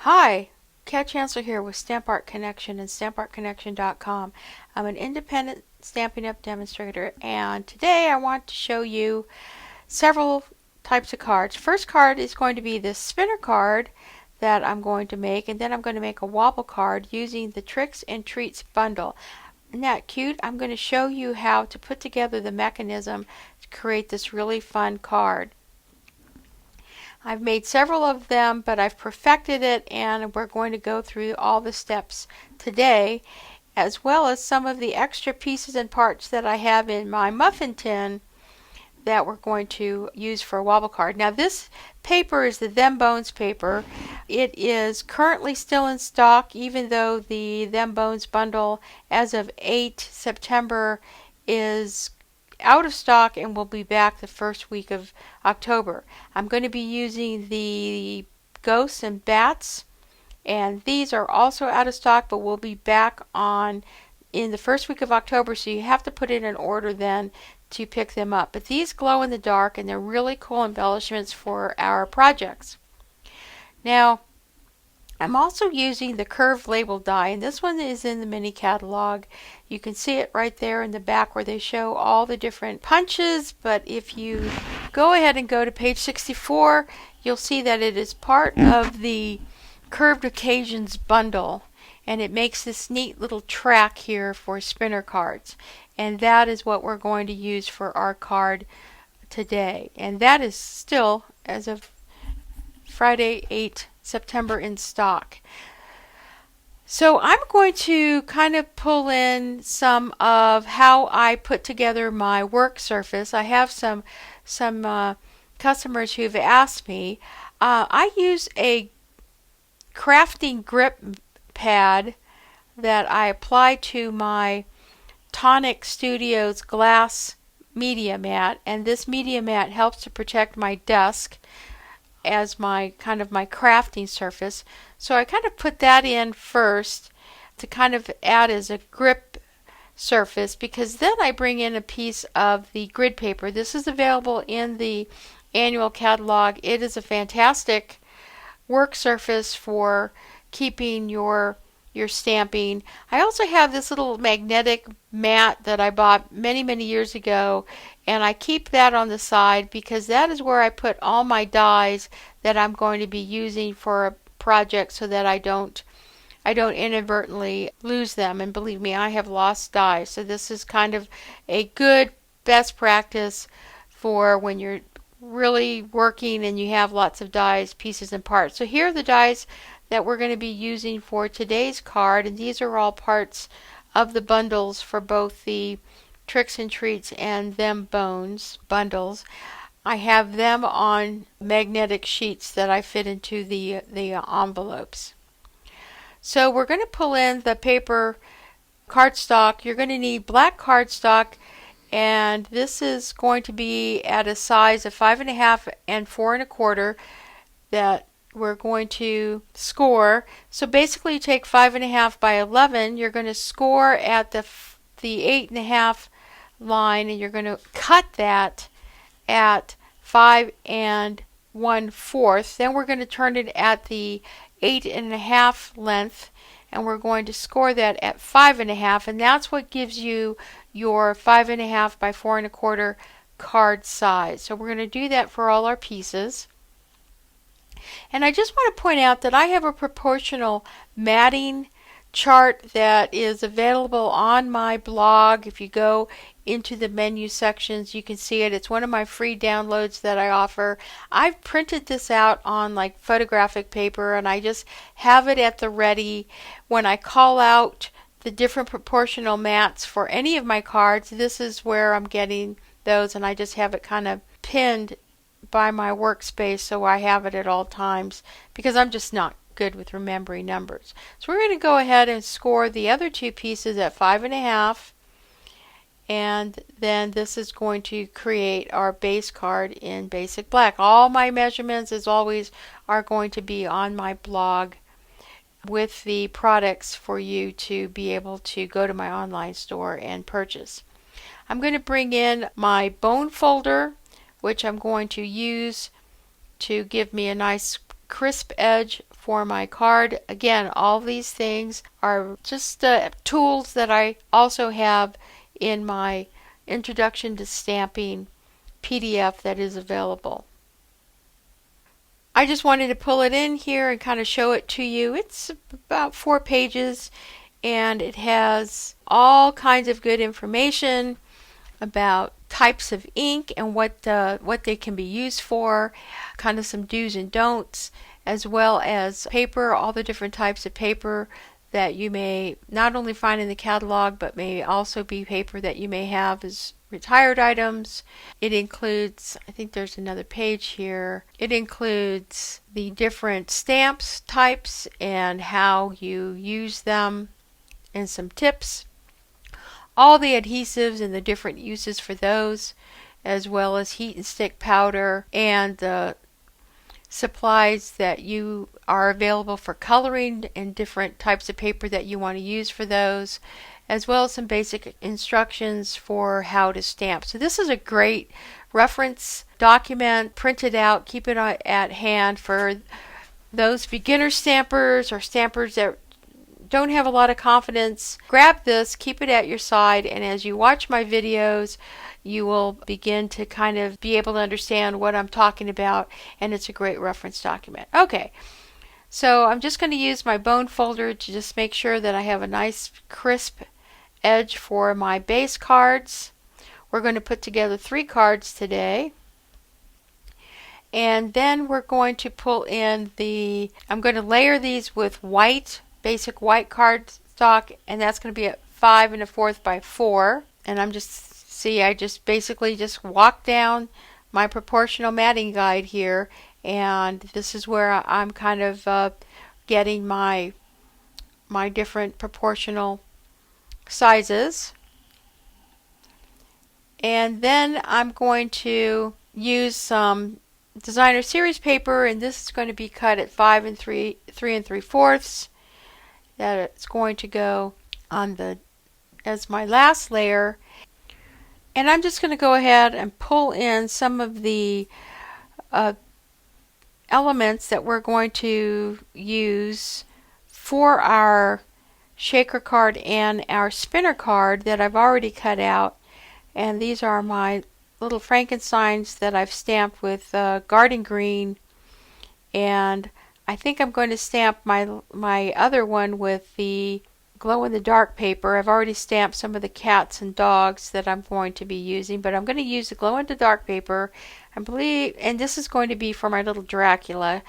Hi, Kat Chancellor here with Stamp Art Connection and StampArtConnection.com. I'm an independent Stampin' Up! Demonstrator, and today I want to show you several types of cards. First card is going to be this spinner card that I'm going to make, and then I'm going to make a wobble card using the Tricks and Treats bundle. Isn't that cute? I'm going to show you how to put together the mechanism to create this really fun card. I've made several of them, but I've perfected it, and we're going to go through all the steps today, as well as some of the extra pieces and parts that I have in my muffin tin that we're going to use for a wobble card. Now this paper is the Them Bones paper. It is currently still in stock, even though the Them Bones bundle as of 8 September is out of stock and will be back the first week of October. I'm going to be using the ghosts and bats, and these are also out of stock but will be back on in the first week of October, so you have to put in an order then to pick them up. But these glow in the dark and they're really cool embellishments for our projects. Now I'm also using the curved label die, and this one is in the mini catalog. You can see it right there in the back where they show all the different punches, but if you go ahead and go to page 64, you'll see that it is part of the Curved Occasions bundle, and it makes this neat little track here for spinner cards, and that is what we're going to use for our card today, and that is still, as of Friday 8 September, in stock. So I'm going to kind of pull in some of how I put together my work surface. I have some customers who've asked me. I use a crafting grip pad that I apply to my Tonic Studios glass media mat, and this media mat helps to protect my desk as my crafting surface. So I kind of put that in first to kind of add as a grip surface, because then I bring in a piece of the grid paper. This is available in the annual catalog. It is a fantastic work surface for keeping your stamping. I also have this little magnetic mat that I bought many years ago, and I keep that on the side because that is where I put all my dies that I'm going to be using for a project, so that I don't inadvertently lose them. And believe me, I have lost dies, so this is kind of a good best practice for when you're really working and you have lots of dies, pieces, and parts. So here are the dies that we're going to be using for today's card, and these are all parts of the bundles for both the Tricks and Treats and Them Bones bundles. I have them on magnetic sheets that I fit into the envelopes. So we're going to pull in the paper cardstock. You're going to need black cardstock, and this is going to be at a size of 5.5 and 4 1/4 that we're going to score. So basically you take 5.5 by 11, you're going to score at the 8.5 line, and you're going to cut that at 5 1/4. Then we're going to turn it at the 8.5 length, and we're going to score that at 5.5, and that's what gives you your 5.5 by 4 1/4 card size. So we're going to do that for all our pieces. And I just want to point out that I have a proportional matting chart that is available on my blog. If you go into the menu sections, you can see it. It's one of my free downloads that I offer. I've printed this out on like photographic paper, and I just have it at the ready when I call out the different proportional mats for any of my cards. This is where I'm getting those, and I just have it kind of pinned by my workspace, so I have it at all times, because I'm just not good with remembering numbers. So we're going to go ahead and score the other two pieces at 5.5, and then this is going to create our base card in basic black. All my measurements, as always, are going to be on my blog with the products for you to be able to go to my online store and purchase. I'm going to bring in my bone folder, which I'm going to use to give me a nice crisp edge for my card. Again, all these things are just tools that I also have in my Introduction to Stamping PDF that is available. I just wanted to pull it in here and kind of show it to you. It's about 4 pages and it has all kinds of good information about types of ink and what they can be used for, kind of some do's and don'ts, as well as paper, all the different types of paper that you may not only find in the catalog but may also be paper that you may have as retired items. It includes, I think there's another page here, it includes the different stamps types and how you use them and some tips, all the adhesives and the different uses for those, as well as heat and stick powder and the supplies that you are available for coloring and different types of paper that you want to use for those, as well as some basic instructions for how to stamp. So this is a great reference document, print it out, keep it at hand for those beginner stampers or stampers that don't have a lot of confidence. Grab this, keep it at your side, and as you watch my videos, you will begin to kind of be able to understand what I'm talking about, and it's a great reference document. Okay, so I'm just going to use my bone folder to just make sure that I have a nice crisp edge for my base cards. We're going to put together 3 cards today. And then we're going to pull in I'm going to layer these with white, basic white cardstock, and that's going to be at 5 1/4 by 4. And I just basically just walk down my proportional matting guide here, and this is where I'm kind of getting my different proportional sizes. And then I'm going to use some designer series paper, and this is going to be cut at 5 3 3/4. That it's going to go on as my last layer. And I'm just going to go ahead and pull in some of the elements that we're going to use for our shaker card and our spinner card that I've already cut out. And these are my little Frankensteins that I've stamped with garden green, and I think I'm going to stamp my other one with the glow-in-the-dark paper. I've already stamped some of the cats and dogs that I'm going to be using, but I'm going to use the glow-in-the-dark paper, I believe, and this is going to be for my little Dracula.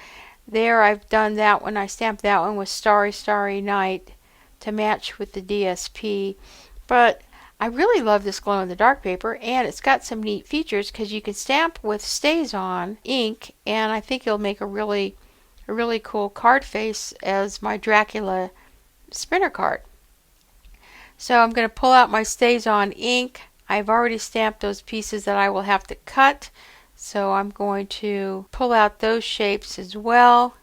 There I've done that one. I stamped that one with Starry Starry Night to match with the DSP, but I really love this glow-in-the-dark paper, and it's got some neat features because you can stamp with StazOn ink, and I think it'll make a really cool card face as my Dracula spinner card. So I'm going to pull out my StazOn ink. I've already stamped those pieces that I will have to cut, so I'm going to pull out those shapes as well.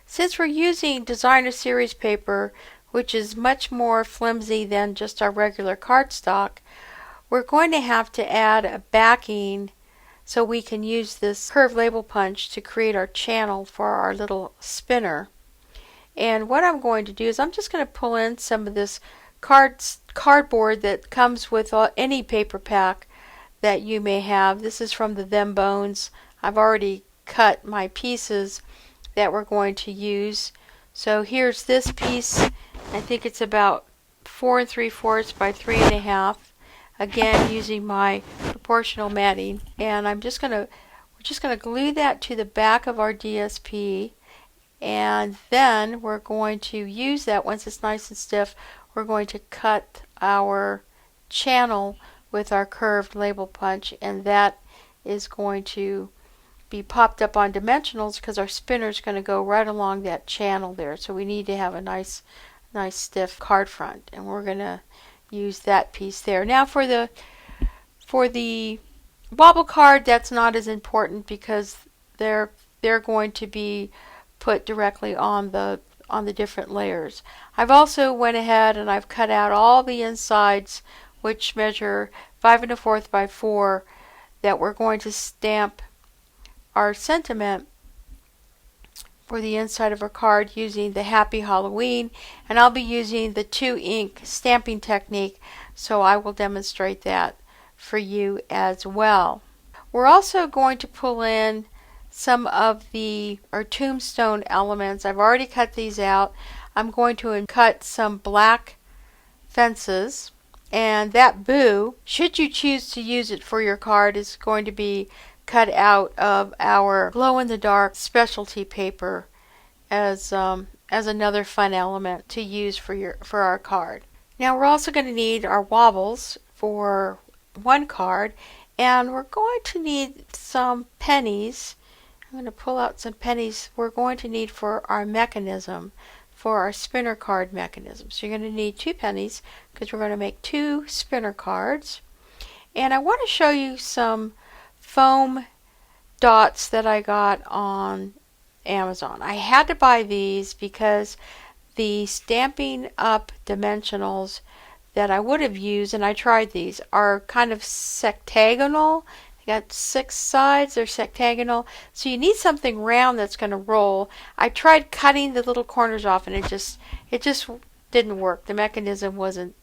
Since we're using designer series paper, which is much more flimsy than just our regular cardstock, we're going to have to add a backing so we can use this curved label punch to create our channel for our little spinner. And what I'm going to do is I'm just going to pull in some of this cardboard that comes with any paper pack that you may have. This is from the Them Bones. I've already cut my pieces that we're going to use. So here's this piece. I think it's about 4 3/4 by 3 1/2. Again, using my proportional matting, and we're just gonna glue that to the back of our DSP, and then we're going to use that once it's nice and stiff. We're going to cut our channel with our curved label punch, and that is going to be popped up on dimensionals because our spinner is going to go right along that channel there. So we need to have a nice stiff card front, and we're going to use that piece there. Now for the wobble card, that's not as important because they're going to be put directly on the different layers. I've also went ahead and I've cut out all the insides, which measure 5 1/4 by 4, that we're going to stamp our sentiment for the inside of our card using the Happy Halloween, and I'll be using the 2-ink stamping technique, so I will demonstrate that for you as well. We're also going to pull in some of our tombstone elements. I've already cut these out. I'm going to cut some black fences, and that boo, should you choose to use it for your card, is going to be cut out of our glow-in-the-dark specialty paper as another fun element to use for our card. Now we're also going to need our wobbles for one card, and we're going to need some pennies. I'm going to pull out some pennies we're going to need for our mechanism, for our spinner card mechanism. So you're going to need 2 pennies because we're going to make 2 spinner cards. And I want to show you some foam dots that I got on Amazon. I had to buy these because the Stampin' Up! Dimensionals that I would have used, and I tried these, are kind of sectagonal. They got 6 sides, they're sectagonal, so you need something round that's going to roll. I tried cutting the little corners off, and it just didn't work. The mechanism wasn't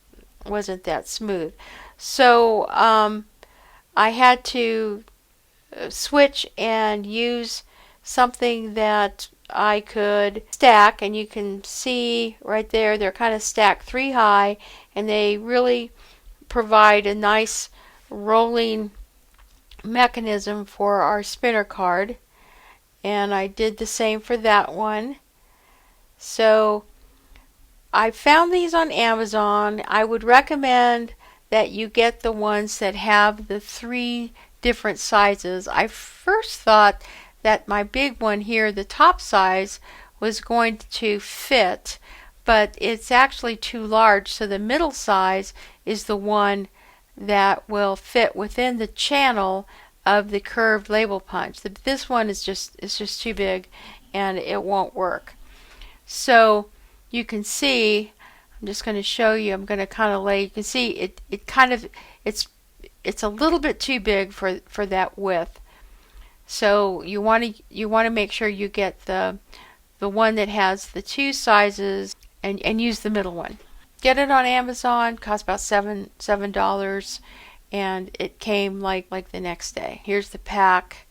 that smooth. So I had to switch and use something that I could stack, and you can see right there they're kind of stacked 3 high, and they really provide a nice rolling mechanism for our spinner card. And I did the same for that one. So I found these on Amazon. I would recommend that you get the ones that have the 3 different sizes. I first thought that my big one here, the top size, was going to fit, but it's actually too large, so the middle size is the one that will fit within the channel of the curved label punch. This one is just too big, and it won't work. So you can see, I'm just going to show you, I'm going to kind of lay, you can see it's a little bit too big for that width. So you want to make sure you get the one that has the 2 sizes and use the middle one. Get it on Amazon, cost about $7, and it came like the next day. Here's the pack.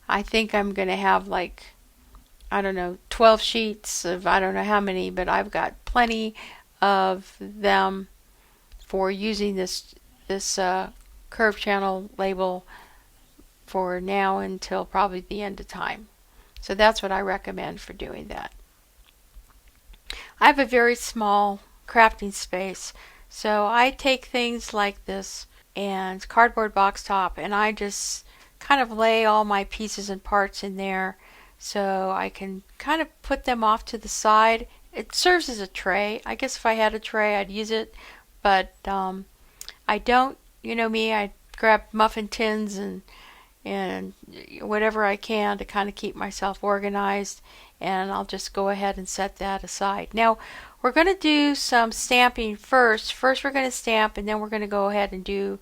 I think I'm going to have I don't know, 12 sheets of I don't know how many, but I've got plenty of them for using this curved channel label for now until probably the end of time. So that's what I recommend for doing that. I have a very small crafting space, so I take things like this and cardboard box top, and I just kind of lay all my pieces and parts in there so I can kind of put them off to the side. It serves as a tray. I guess if I had a tray I'd use it, but I don't. You know me, I grab muffin tins and whatever I can to kind of keep myself organized, and I'll just go ahead and set that aside. Now we're going to do some stamping first. First we're going to stamp, and then we're going to go ahead and do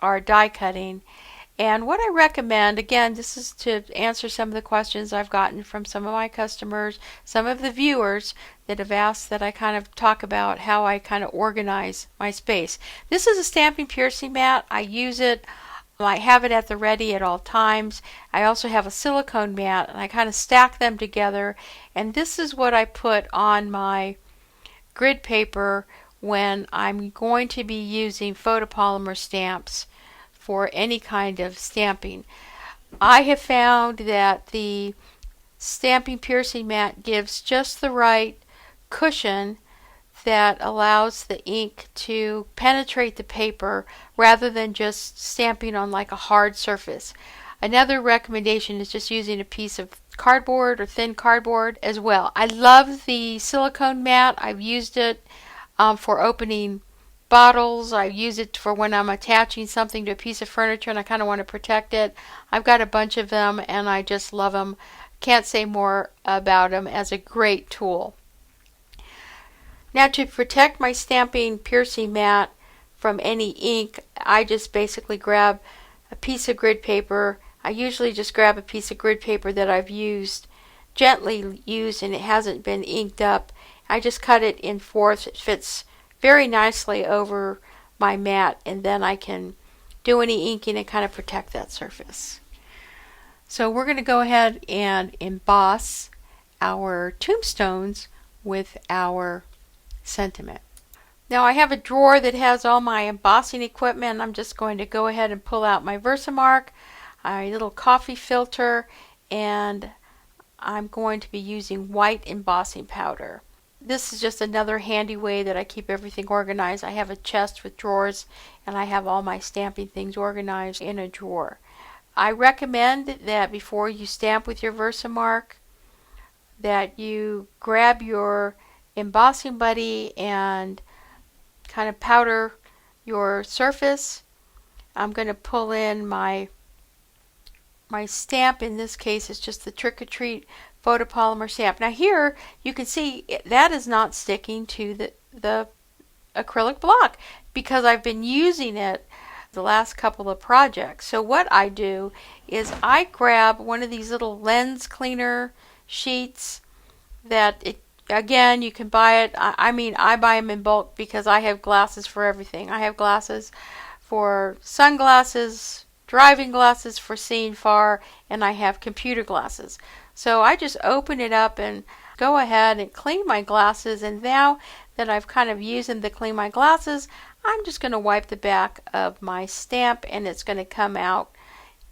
our die cutting. And what I recommend, again, this is to answer some of the questions I've gotten from some of my customers, some of the viewers that have asked that I kind of talk about how I kind of organize my space. This is a stamping piercing mat. I use it. I have it at the ready at all times. I also have a silicone mat, and I kind of stack them together. And this is what I put on my grid paper when I'm going to be using photopolymer stamps for any kind of stamping. I have found that the stamping piercing mat gives just the right cushion that allows the ink to penetrate the paper rather than just stamping on like a hard surface. Another recommendation is just using a piece of cardboard or thin cardboard as well. I love the silicone mat. I've used it for opening bottles. I use it for when I'm attaching something to a piece of furniture and I kind of want to protect it. I've got a bunch of them and I just love them. Can't say more about them as a great tool. Now, to protect my stamping piercing mat from any ink, I just basically grab a piece of grid paper. I usually just grab a piece of grid paper that I've used gently used and it hasn't been inked up. I just cut it in fourths. It fits very nicely over my mat, and then I can do any inking and kind of protect that surface. So we're going to go ahead and emboss our tombstones with our sentiment. Now I have a drawer that has all my embossing equipment. I'm just going to go ahead and pull out my Versamark, a little coffee filter, and I'm going to be using white embossing powder. This is just another handy way that I keep everything organized. I have a chest with drawers and I have all my stamping things organized in a drawer. I recommend that before you stamp with your Versamark that you grab your embossing buddy and kind of powder your surface. I'm going to pull in my stamp. In this case it's just the Trick or Treat photopolymer stamp. Now here you can see that is not sticking to the acrylic block because I've been using it the last couple of projects. So what I do is I grab one of these little lens cleaner sheets that again, you can buy it. I mean, I buy them in bulk because I have glasses for everything. I have glasses for sunglasses, driving glasses for seeing far, and I have computer glasses. So I just open it up and go ahead and clean my glasses, and now that I've kind of used them to clean my glasses, I'm just going to wipe the back of my stamp and it's going to come out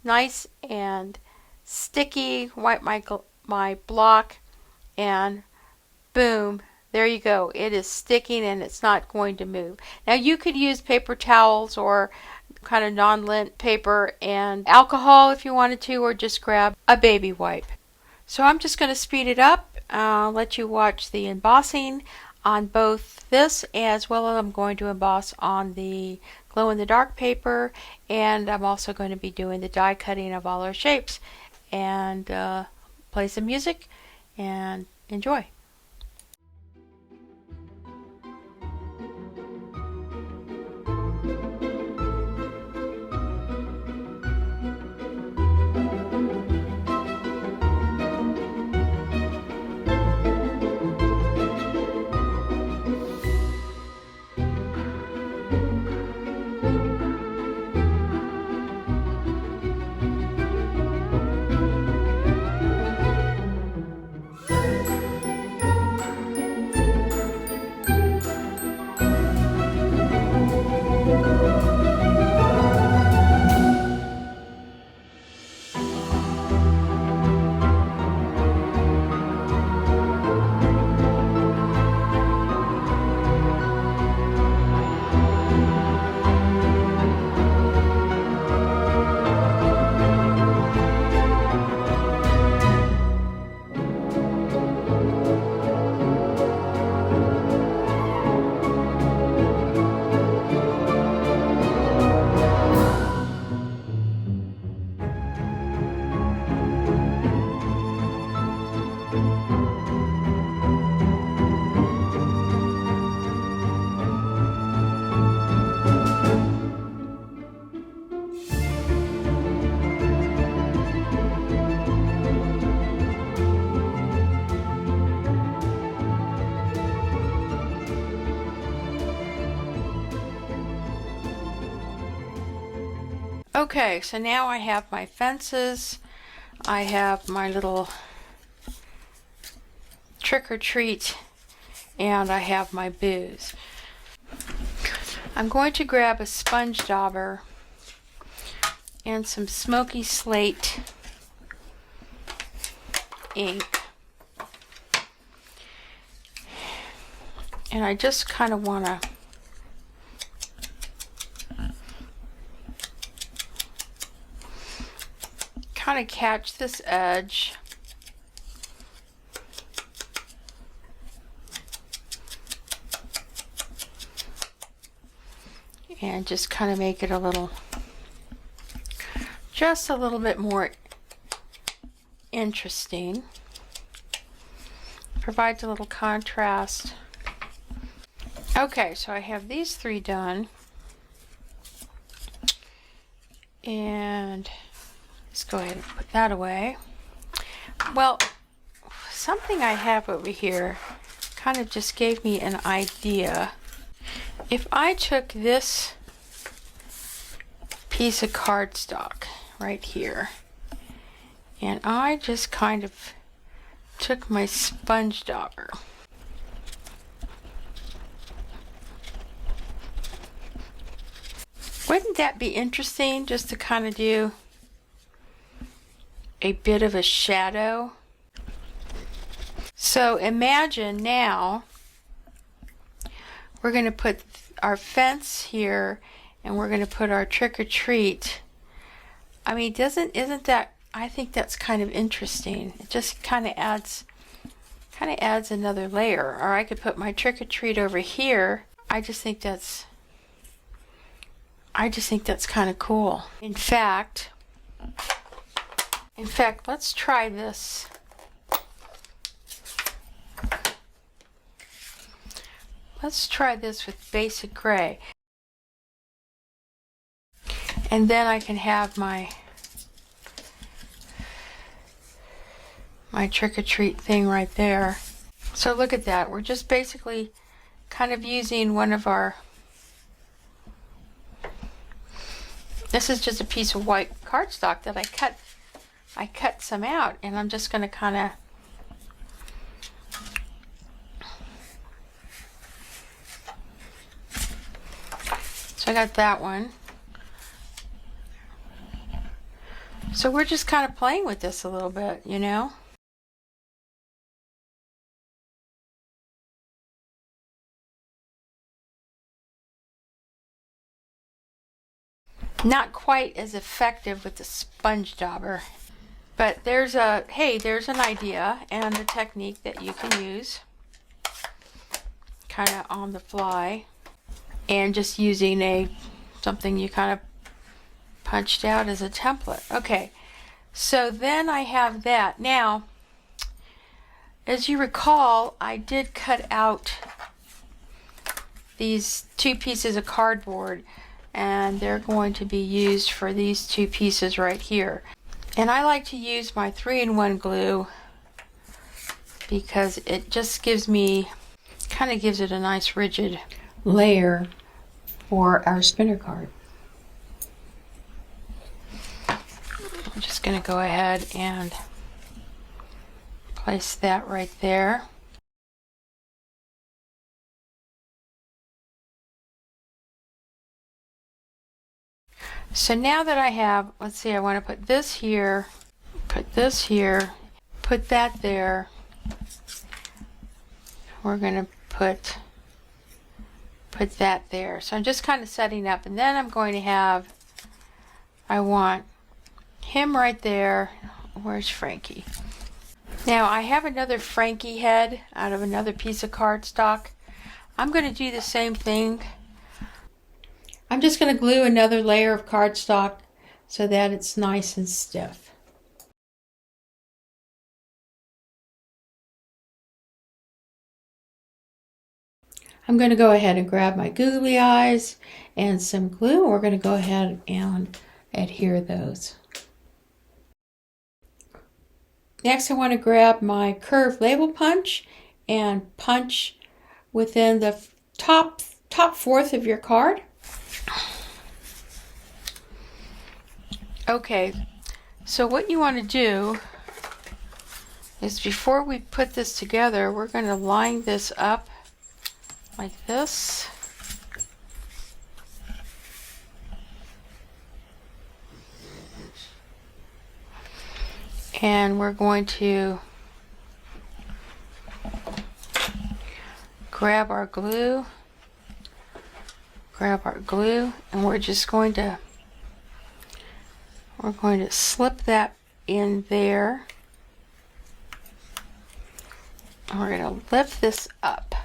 nice and sticky. Wipe my block and boom, there you go. It is sticking and it's not going to move. Now you could use paper towels or kind of non-lint paper and alcohol if you wanted to, or just grab a baby wipe. So I'm just going to speed it up, let you watch the embossing on both this as well as I'm going to emboss on the glow-in-the-dark paper, and I'm also going to be doing the die cutting of all our shapes. And play some music and enjoy. Okay, so now I have my fences, I have my little Trick or Treat, and I have my booze. I'm going to grab a sponge dauber and some smoky slate ink, and I just kind of want to kind of catch this edge and just kind of make it a little, just a little bit more interesting. Provides a little contrast. Okay, so I have these three done, and let's go ahead and put that away. Well, something I have over here kind of just gave me an idea. If I took this piece of cardstock right here and I just kind of took my sponge dauber wouldn't that be interesting just to kind of do a bit of a shadow? So imagine now we're going to put our fence here and we're going to put our trick-or-treat. I mean, isn't that, I think that's kind of interesting. It just kind of adds another layer. Or I could put my trick-or-treat over here. I just think that's kind of cool. In fact, let's try this. Let's try this with basic gray. And then I can have my trick-or-treat thing right there. So look at that. We're just basically kind of using one of our, this is just a piece of white cardstock that I cut some out, and I'm just going to kind of so I got that one. So we're just kind of playing with this a little bit, you know. Not quite as effective with the sponge dauber, but there's an idea and a technique that you can use kind of on the fly, and just using something you kind of punched out as a template. Okay, so then I have that. Now, as you recall, I did cut out these two pieces of cardboard, and they're going to be used for these two pieces right here. And I like to use my 3-in-1 glue because it just gives it a nice rigid layer for our spinner card. I'm just going to go ahead and place that right there. So now that I have, let's see, I want to put this here, put that there. We're going to put that there. So I'm just kind of setting up, and then I'm going to have, I want him right there. Where's Frankie? Now I have another Frankie head out of another piece of cardstock. I'm going to do the same thing. I'm just going to glue another layer of cardstock so that it's nice and stiff. I'm going to go ahead and grab my googly eyes and some glue, and we're going to go ahead and adhere those. Next, I want to grab my curved label punch and punch within the top fourth of your card. Okay, so what you want to do is, before we put this together, we're going to line this up like this. And we're going to grab our glue, and we're just going to slip that in there. And we're going to lift this up.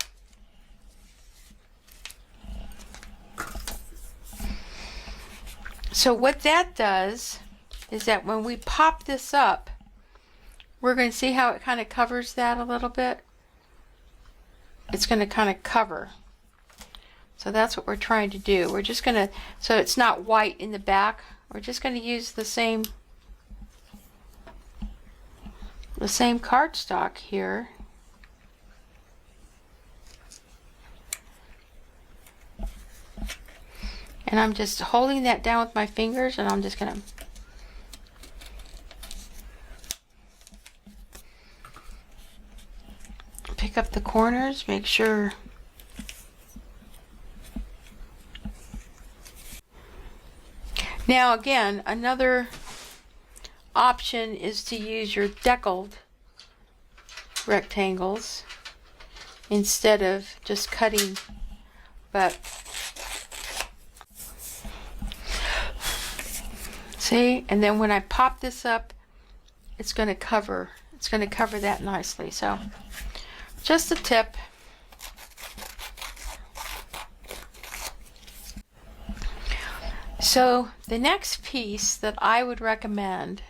So what that does is that when we pop this up, we're going to see how it kind of covers that a little bit. It's going to kind of cover. So that's what we're trying to do. We're just going to, so it's not white in the back, we're just going to use the same the same cardstock here. And I'm just holding that down with my fingers, and I'm just going to pick up the corners, make sure. Now again, another option is to use your deckled rectangles instead of just cutting, but see, and then when I pop this up, it's going to cover that nicely. So just a tip. So the next piece that I would recommend,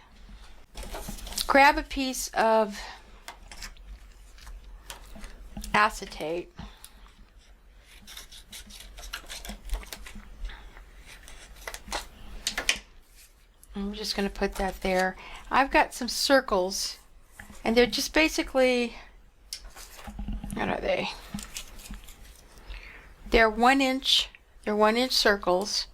grab a piece of acetate. I'm just going to put that there. I've got some circles, and they're just basically, what are they? They're 1 inch. They're 1 inch circles.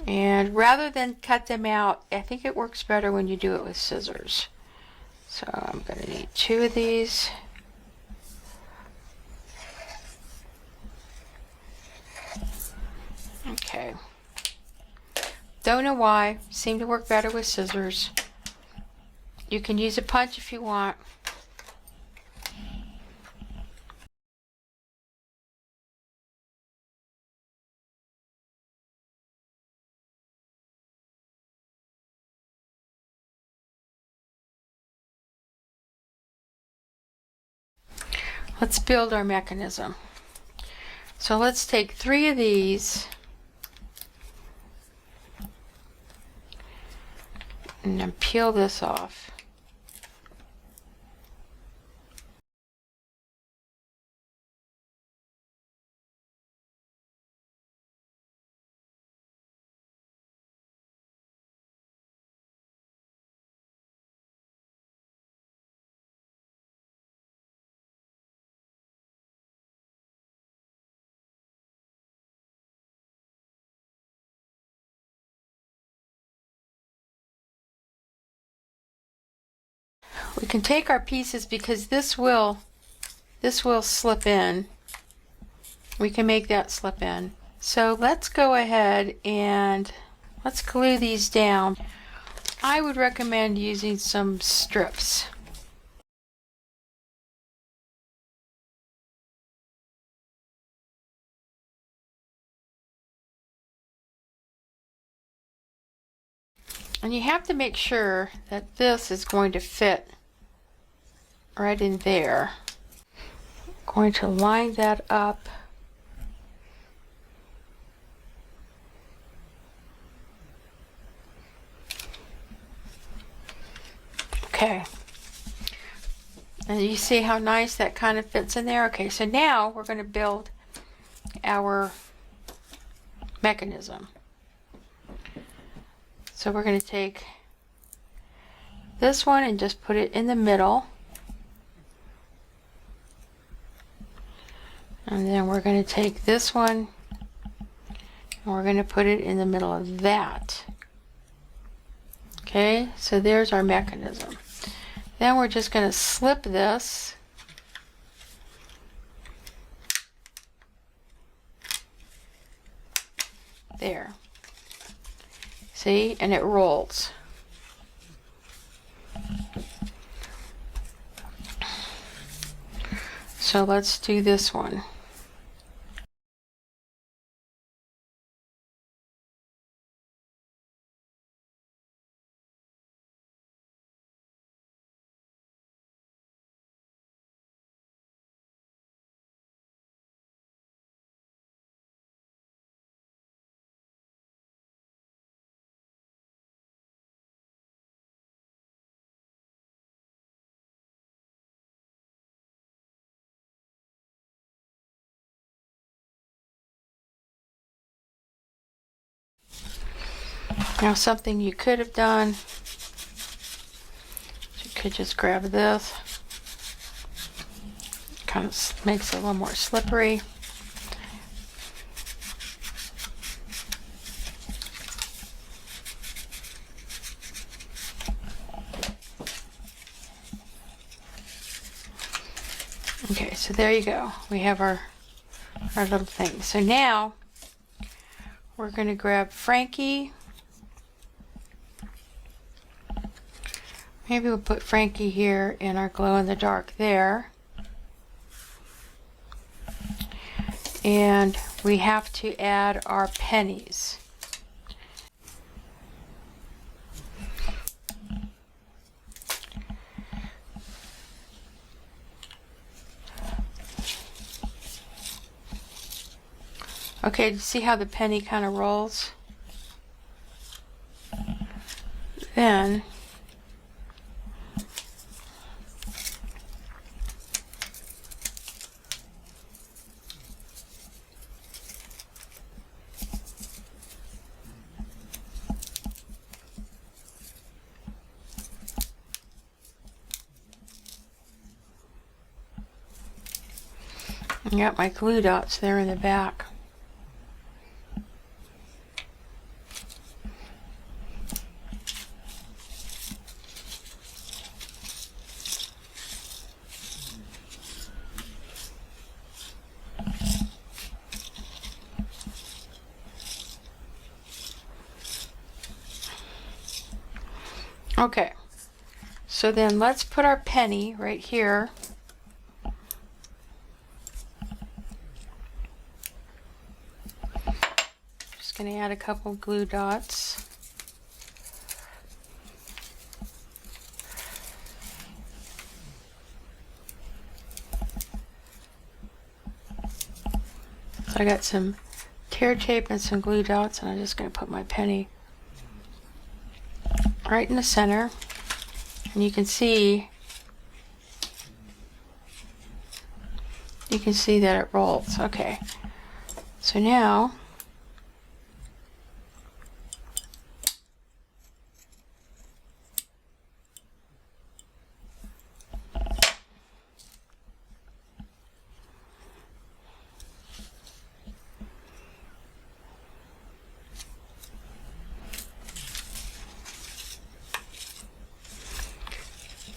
And rather than cut them out, I think it works better when you do it with scissors. So I'm going to need 2 of these. Okay. Don't know why. Seem to work better with scissors. You can use a punch if you want. Let's build our mechanism. So let's take 3 of these and then peel this off. We can take our pieces because this will slip in. We can make that slip in. So let's go ahead and let's glue these down. I would recommend using some strips. And you have to make sure that this is going to fit right in there. Going to line that up. Okay. And you see how nice that kind of fits in there? Okay, so now we're going to build our mechanism. So we're going to take this one and just put it in the middle. And then we're going to take this one and we're going to put it in the middle of that. Okay, so there's our mechanism. Then we're just going to slip this there. See, and it rolls. So let's do this one. Now something you could have done, you could just grab this. Kind of makes it a little more slippery. Okay, so there you go. We have our little thing. So now we're going to grab Frankie. Maybe we'll put Frankie here in our glow in the dark there. And we have to add our pennies. Okay, do you see how the penny kind of rolls? Then I got my glue dots there in the back. Okay, so then let's put our penny right here. Just going to add a couple glue dots. So I got some tear tape and some glue dots, and I'm just going to put my penny right in the center, and you can see that it rolls. Okay, so now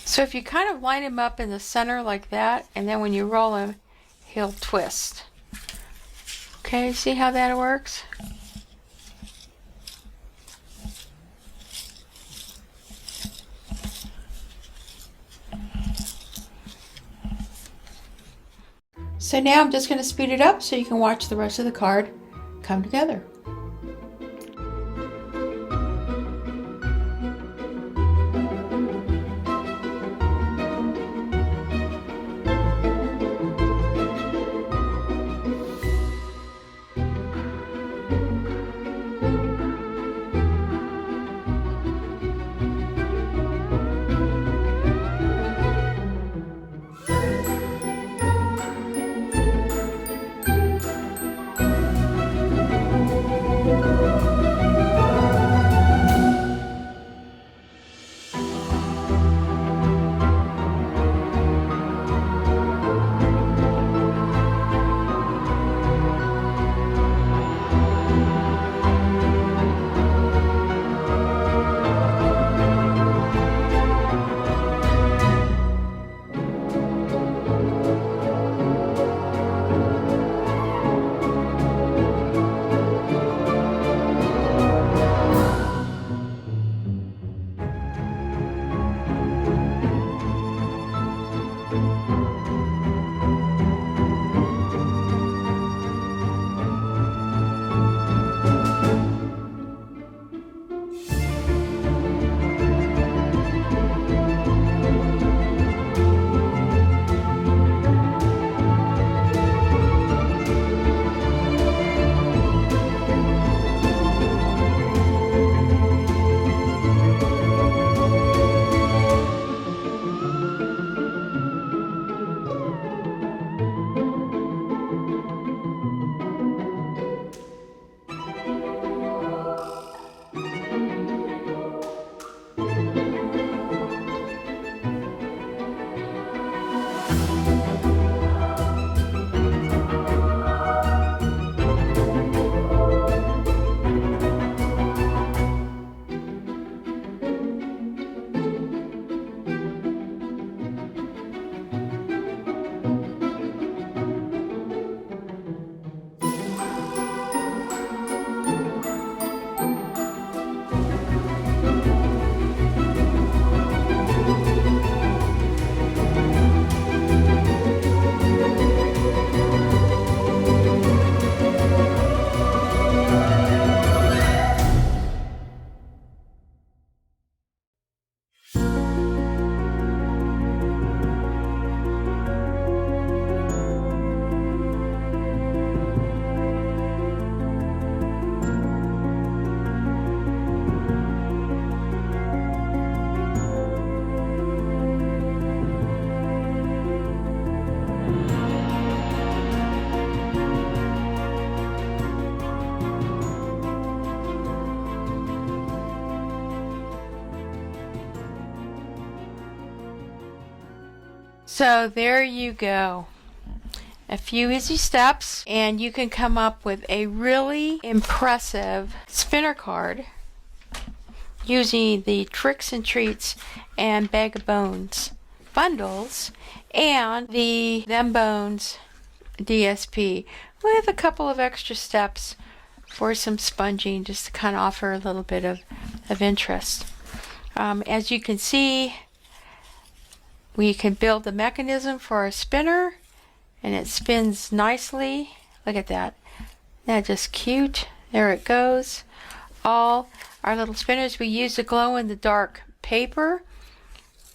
so if you kind of line him up in the center like that, and then when you roll him, he'll twist. Okay, see how that works? So now I'm just going to speed it up so you can watch the rest of the card come together. So there you go. A few easy steps and you can come up with a really impressive spinner card using the Tricks and Treats and Bag of Bones bundles and the Them Bones DSP with a couple of extra steps for some sponging, just to kind of offer a little bit of interest. As you can see, we can build the mechanism for our spinner and it spins nicely. Look at that. Isn't that just cute? There it goes. All our little spinners, we use the glow-in-the-dark paper,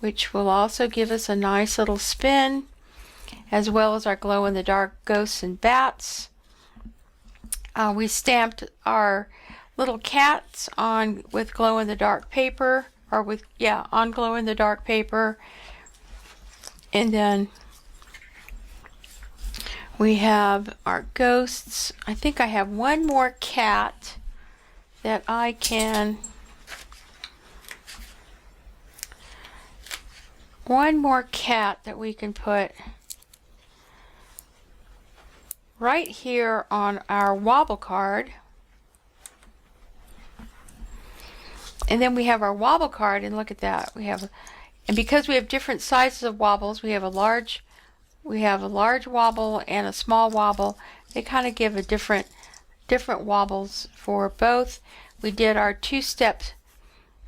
which will also give us a nice little spin, as well as our glow-in-the-dark ghosts and bats. We stamped our little cats on with glow-in-the-dark paper, or with, on glow-in-the-dark paper. And then we have our ghosts. I think I have one more cat that I can, we can put right here on our wobble card. And then we have our wobble card, and look at that. And because we have different sizes of wobbles, we have a large wobble and a small wobble. They kind of give a different wobbles for both. We did our two-step,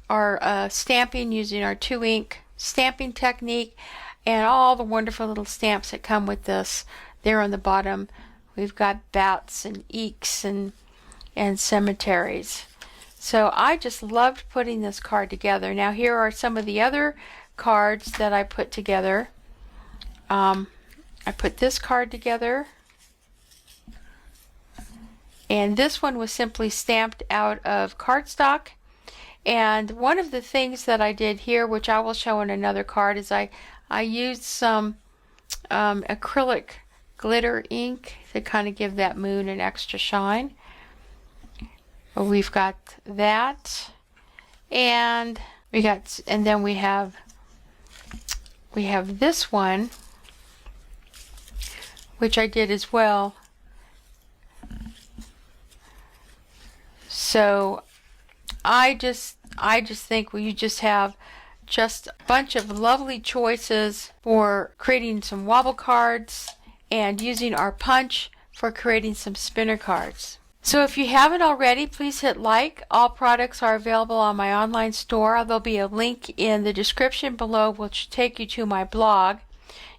our stamping using our 2-ink stamping technique, and all the wonderful little stamps that come with this. There on the bottom, we've got bats and eeks and cemeteries. So I just loved putting this card together. Now here are some of the other cards that I put together. I put this card together, and this one was simply stamped out of cardstock. And one of the things that I did here, which I will show in another card, is I used some acrylic glitter ink to kind of give that moon an extra shine. We've got that, and then we have this one, which I did as well. So I just think you just have just a bunch of lovely choices for creating some wobble cards and using our punch for creating some spinner cards. So if you haven't already, please hit like. All products are available on my online store. There'll be a link in the description below which will take you to my blog.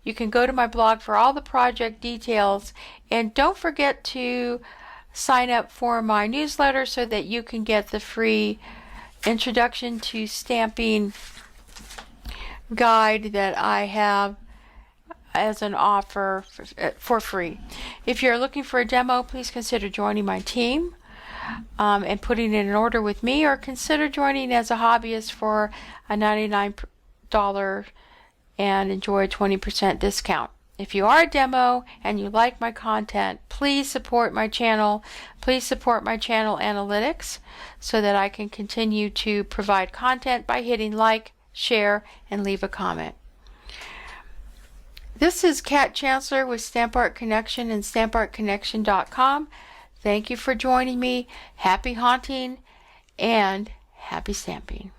You can go to my blog for all the project details, and don't forget to sign up for my newsletter so that you can get the free introduction to stamping guide that I have as an offer for free. If you're looking for a demo, please consider joining my team and putting it in order with me, or consider joining as a hobbyist for a $99 and enjoy a 20% discount. If you are a demo and you like my content, please support my channel. Please support my channel analytics so that I can continue to provide content by hitting like, share, and leave a comment. This is Kat Chancellor with Stamp Art Connection and StampArtConnection.com. Thank you for joining me. Happy haunting and happy stamping.